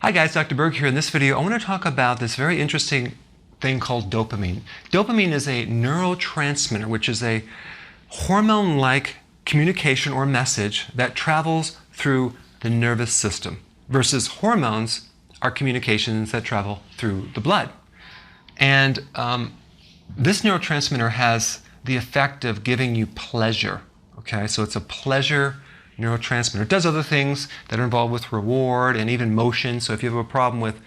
Hi guys, Dr. Berg here. In this video, I want to talk about this very interesting thing called dopamine. Dopamine is a neurotransmitter, which is a hormone-like communication or message that travels through the nervous system, versus hormones are communications that travel through the blood. And this neurotransmitter has the effect of giving you pleasure. Okay, so it's a pleasure neurotransmitter. It does other things that are involved with reward and even motion. So if you have a problem with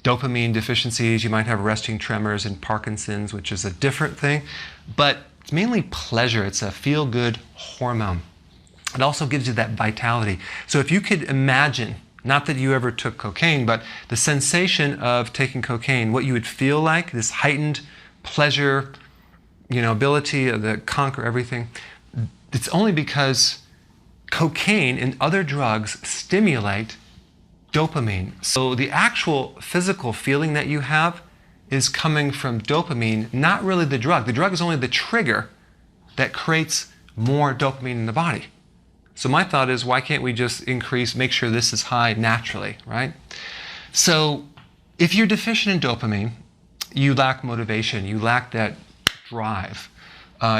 dopamine deficiencies, you might have resting tremors and Parkinson's, which is a different thing. But it's mainly pleasure. It's a feel-good hormone. It also gives you that vitality. So if you could imagine, not that you ever took cocaine, but the sensation of taking cocaine, what you would feel like, this heightened pleasure, ability to conquer everything, it's only because cocaine and other drugs stimulate dopamine. So the actual physical feeling that you have is coming from dopamine, not really the drug. The drug is only the trigger that creates more dopamine in the body. So my thought is, why can't we just make sure this is high naturally, right? So if you're deficient in dopamine, you lack motivation, you lack that drive,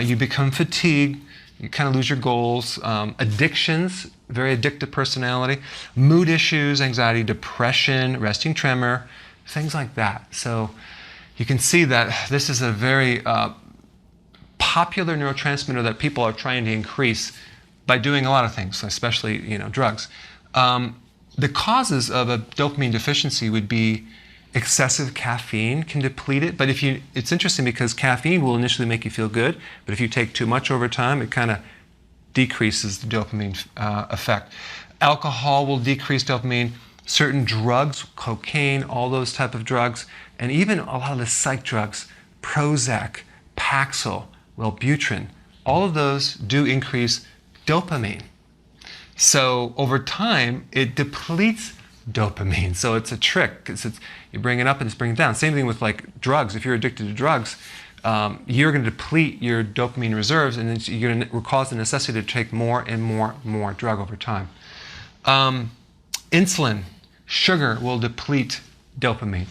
you become fatigued, you kind of lose your goals, addictions, very addictive personality, mood issues, anxiety, depression, resting tremor, things like that. So you can see that this is a very popular neurotransmitter that people are trying to increase by doing a lot of things, especially drugs. The causes of a dopamine deficiency would be excessive caffeine can deplete it, but it's interesting because caffeine will initially make you feel good, but if you take too much over time, it kind of decreases the dopamine effect. Alcohol will decrease dopamine. Certain drugs, cocaine, all those type of drugs, and even a lot of the psych drugs, Prozac, Paxil, Wellbutrin, all of those do increase dopamine. So over time, it depletes dopamine. So it's a trick. You bring it up and it's bringing it down. Same thing with like drugs. If you're addicted to drugs, you're going to deplete your dopamine reserves, and then you're going to cause the necessity to take more and more drug over time. Insulin, sugar will deplete dopamine.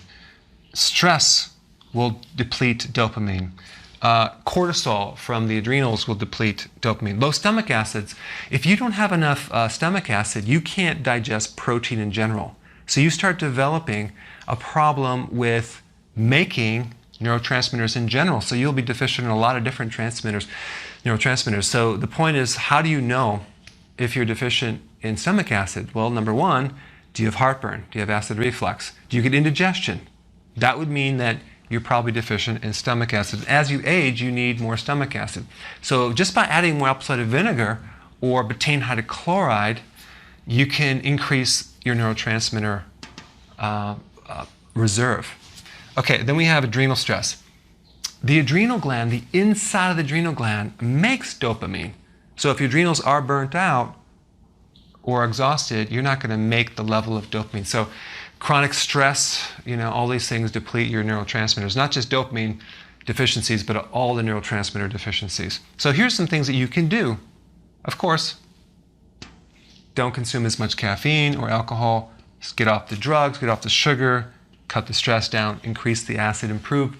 Stress will deplete dopamine. Cortisol from the adrenals will deplete dopamine. Low stomach acids. If you don't have enough stomach acid, you can't digest protein in general. So you start developing a problem with making neurotransmitters in general. So you'll be deficient in a lot of different neurotransmitters. So the point is, how do you know if you're deficient in stomach acid? Well, number one, do you have heartburn? Do you have acid reflux? Do you get indigestion? That would mean that you're probably deficient in stomach acid. As you age, you need more stomach acid. So just by adding more apple cider vinegar or betaine hydrochloride, you can increase your neurotransmitter reserve. Okay, then we have adrenal stress. The adrenal gland, the inside of the adrenal gland, makes dopamine. So if your adrenals are burnt out or exhausted, you're not going to make the level of dopamine. So chronic stress, all these things deplete your neurotransmitters, not just dopamine deficiencies, but all the neurotransmitter deficiencies. So here's some things that you can do. Of course, don't consume as much caffeine or alcohol. Just get off the drugs, get off the sugar, cut the stress down, increase the acid, improve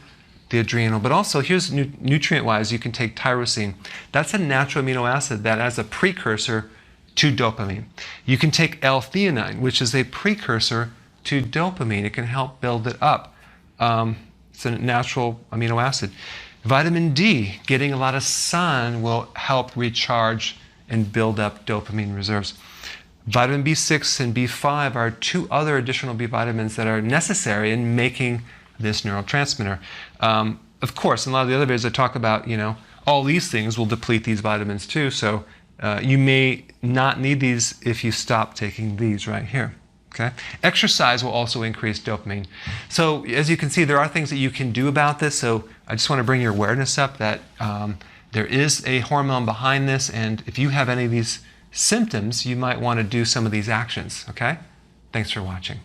the adrenal. But also, here's nutrient-wise, you can take tyrosine. That's a natural amino acid that has a precursor to dopamine. You can take L-theanine, which is a precursor to dopamine. It can help build it up. It's a natural amino acid. Vitamin D, getting a lot of sun will help recharge and build up dopamine reserves. Vitamin B6 and B5 are two other additional B vitamins that are necessary in making this neurotransmitter. Of course, in a lot of the other videos I talk about, all these things will deplete these vitamins too. So you may not need these if you stop taking these right here. Okay? Exercise will also increase dopamine. So as you can see, there are things that you can do about this. So I just want to bring your awareness up that there is a hormone behind this, and if you have any of these symptoms, you might want to do some of these actions. Okay? Thanks for watching.